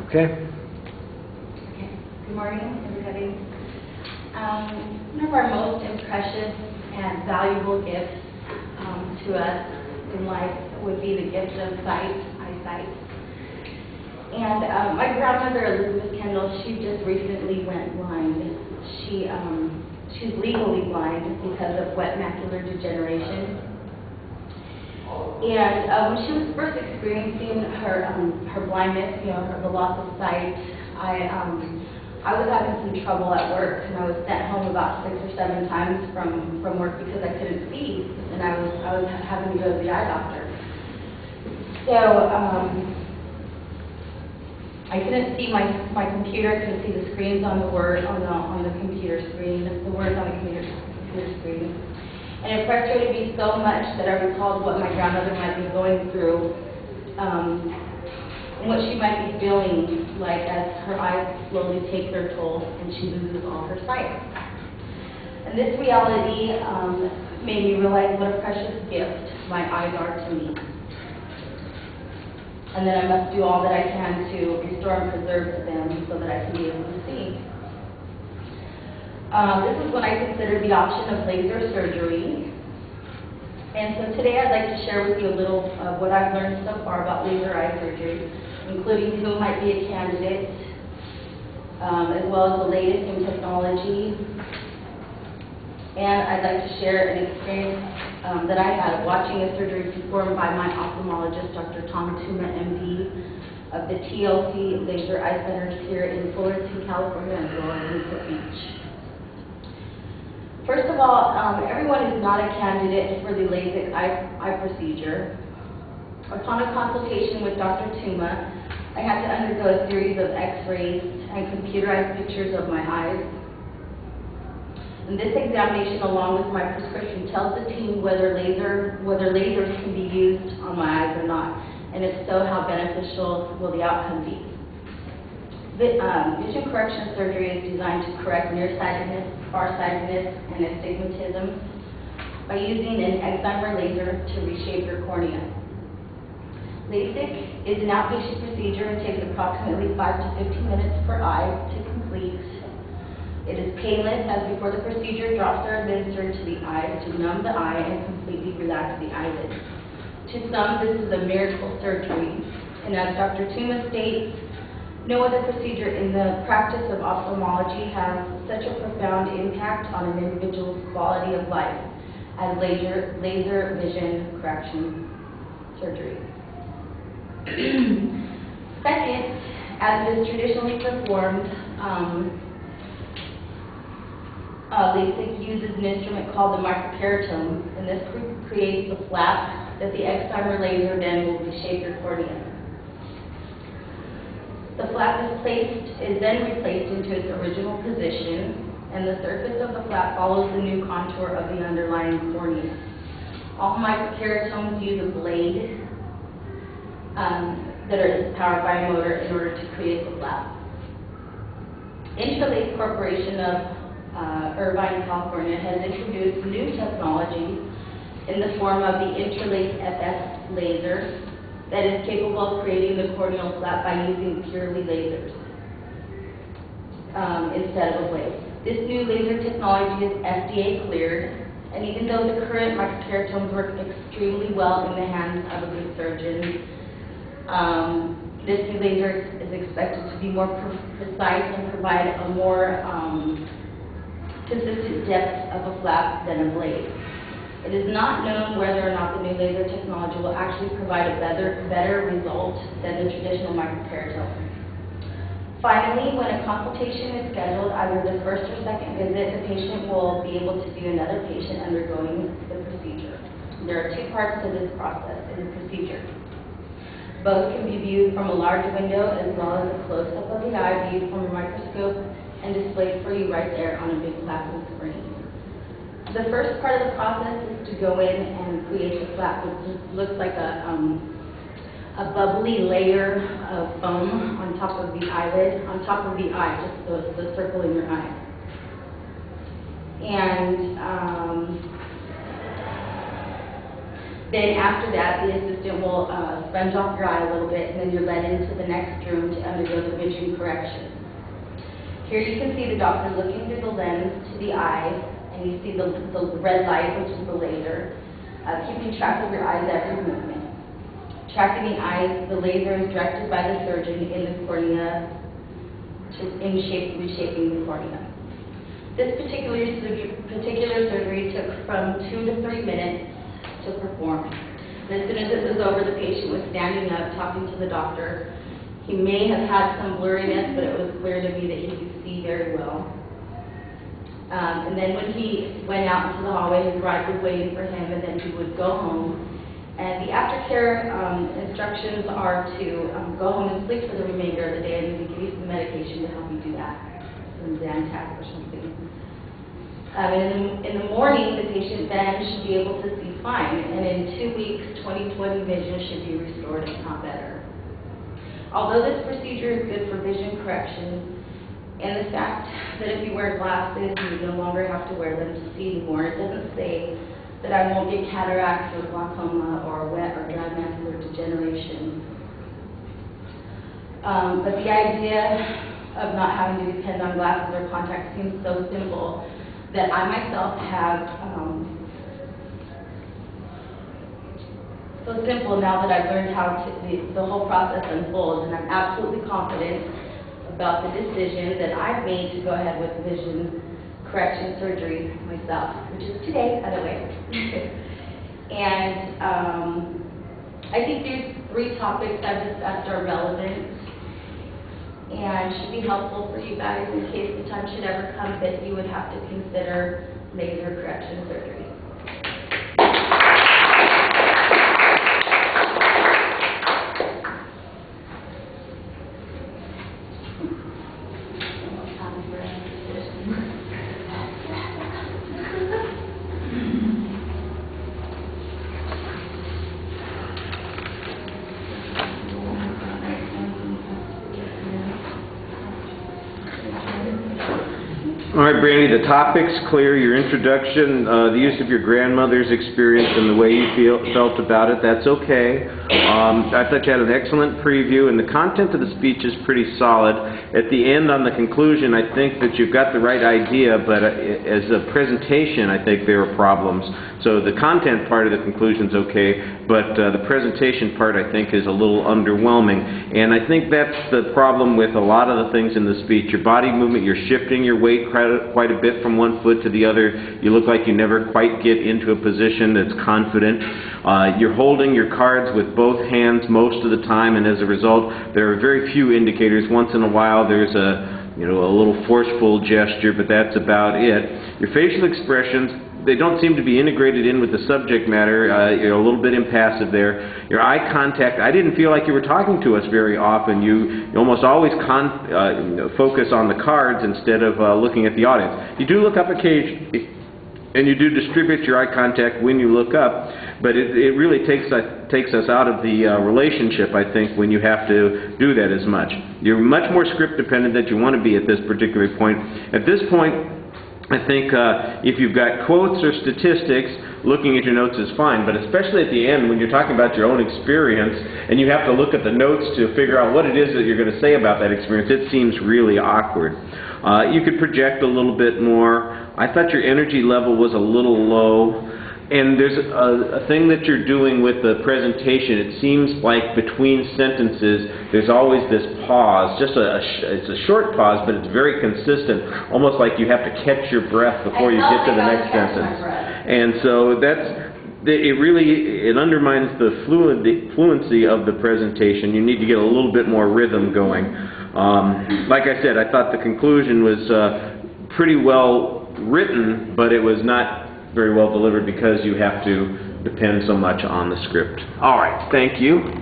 Okay. Good morning, everybody. One of our most precious and valuable gifts to us in life would be the gift of eyesight. And my grandmother, Elizabeth Kendall, she just recently went blind. She's legally blind because of wet macular degeneration. And when she was first experiencing her blindness, the loss of sight, I was having some trouble at work, and I was sent home about 6 or 7 times from work because I couldn't see, and I was having to go to the eye doctor. So I couldn't see my computer. I couldn't see the screens on the computer screen, the words on the computer screen. And it frustrated me so much that I recalled what my grandmother might be going through, and what she might be feeling like as her eyes slowly take their toll and she loses all her sight. And this reality made me realize what a precious gift my eyes are to me, and that I must do all that I can to restore and preserve them so that I can be able to see. This is when I considered the option of laser surgery. And so today I'd like to share with you a little of what I've learned so far about laser eye surgery, including who might be a candidate, as well as the latest in technology. And I'd like to share an experience that I had watching a surgery performed by my ophthalmologist, Dr. Tom Tuma, MD, of the TLC Laser Eye Centers here in Fullerton, California, and Newport Beach. First of all, everyone is not a candidate for the LASIK eye procedure. Upon a consultation with Dr. Tuma, I had to undergo a series of x-rays and computerized pictures of my eyes. And this examination, along with my prescription, tells the team whether lasers can be used on my eyes or not, and if so, how beneficial will the outcome be. Vision correction surgery is designed to correct nearsightedness, farsightedness, and astigmatism by using an excimer laser to reshape your cornea. LASIK is an outpatient procedure and takes approximately 5 to 15 minutes per eye to complete. It is painless, as before the procedure, drops are administered to the eye to numb the eye and completely relax the eyelid. To some, this is a miracle surgery, and as Dr. Tuma states, no other procedure in the practice of ophthalmology has such a profound impact on an individual's quality of life as laser vision correction surgery. Second, as it is traditionally performed, LASIK uses an instrument called the microkeratome, and this creates a flap that the excimer laser then will reshape your cornea. The flap is then replaced into its original position, and the surface of the flap follows the new contour of the underlying cornea. All microkeratomes use a blade that is powered by a motor in order to create the flap. Intralace Corporation of Irvine, California has introduced new technology in the form of the Intralace FS laser that is capable of creating the corneal flap by using purely lasers instead of a blade. This new laser technology is FDA cleared, and even though the current microkeratomes work extremely well in the hands of a good surgeon, this new laser is expected to be more precise and provide a more consistent depth of a flap than a blade. It is not known whether or not the new laser technology will actually provide a better result than the traditional microkeratome. Finally, when a consultation is scheduled, either the first or second visit, the patient will be able to view another patient undergoing the procedure. There are 2 parts to this process in the procedure. Both can be viewed from a large window as well as a close-up of the eye viewed from a microscope and displayed for you right there on a big plasma screen. The first part of the process is to go in and create the flap, which looks like a bubbly layer of foam on top of the eyelid, on top of the eye, just the circle in your eye. And Then after that, the assistant will sponge off your eye a little bit, and then you're led into the next room to undergo the vision correction. Here you can see the doctor looking through the lens to the eye, and you see the red light, which is the laser, keeping track of your eye's every movement. Tracking the eyes, the laser is directed by the surgeon in the cornea, reshaping the cornea. This particular surgery took from 2 to 3 minutes to perform. And as soon as it was over, the patient was standing up, talking to the doctor. He may have had some blurriness, but it was clear to me that he could see very well. And then when he went out into the hallway, his bride was waiting for him, and then he would go home. And the aftercare instructions are to go home and sleep for the remainder of the day, and we give you some medication to help you do that, some Zantac or something. In the morning, the patient then should be able to see fine, and in 2 weeks, 20/20 vision should be restored, if not better. Although this procedure is good for vision correction, and the fact that if you wear glasses, you no longer have to wear them to see anymore, it doesn't say that I won't get cataracts or glaucoma or wet or dry macular degeneration. But the idea of not having to depend on glasses or contacts seems so simple that I myself have, so simple now that I've learned how the whole process unfolds, and I'm absolutely confident about the decision that I've made to go ahead with vision correction surgery myself, which is today, by the way. And I think these 3 topics I've discussed are relevant and should be helpful for you guys in case the time should ever come that you would have to consider laser correction surgery. All right, Brandy, the topic's clear, your introduction, the use of your grandmother's experience and the way you felt about it, that's okay. I thought you had an excellent preview, and the content of the speech is pretty solid. At the end, on the conclusion, I think that you've got the right idea, but as a presentation, I think there are problems. So the content part of the conclusion's okay, but the presentation part, I think, is a little underwhelming. And I think that's the problem with a lot of the things in the speech. Your body movement, you're shifting your weight quite a bit from one foot to the other. You look like you never quite get into a position that's confident. You're holding your cards with both hands most of the time, and as a result, there are very few indicators. Once in a while, there's a little forceful gesture, but that's about it. Your facial expressions, they don't seem to be integrated in with the subject matter. You're a little bit impassive there. Your eye contact, I didn't feel like you were talking to us very often. You almost always focus on the cards instead of looking at the audience. You do look up occasionally, and you do distribute your eye contact when you look up, but it really takes us out of the relationship, I think, when you have to do that as much. You're much more script dependent than you want to be at this particular point. At this point, I think if you've got quotes or statistics, looking at your notes is fine, but especially at the end when you're talking about your own experience and you have to look at the notes to figure out what it is that you're going to say about that experience, it seems really awkward. You could project a little bit more. I thought your energy level was a little low. And there's a thing that you're doing with the presentation. It seems like between sentences, there's always this pause. It's a short pause, but it's very consistent, almost like you have to catch your breath before you get to the next sentence. And so it undermines the fluency of the presentation. You need to get a little bit more rhythm going. Like I said, I thought the conclusion was pretty well written, but it was not very well delivered because you have to depend so much on the script. All right, thank you.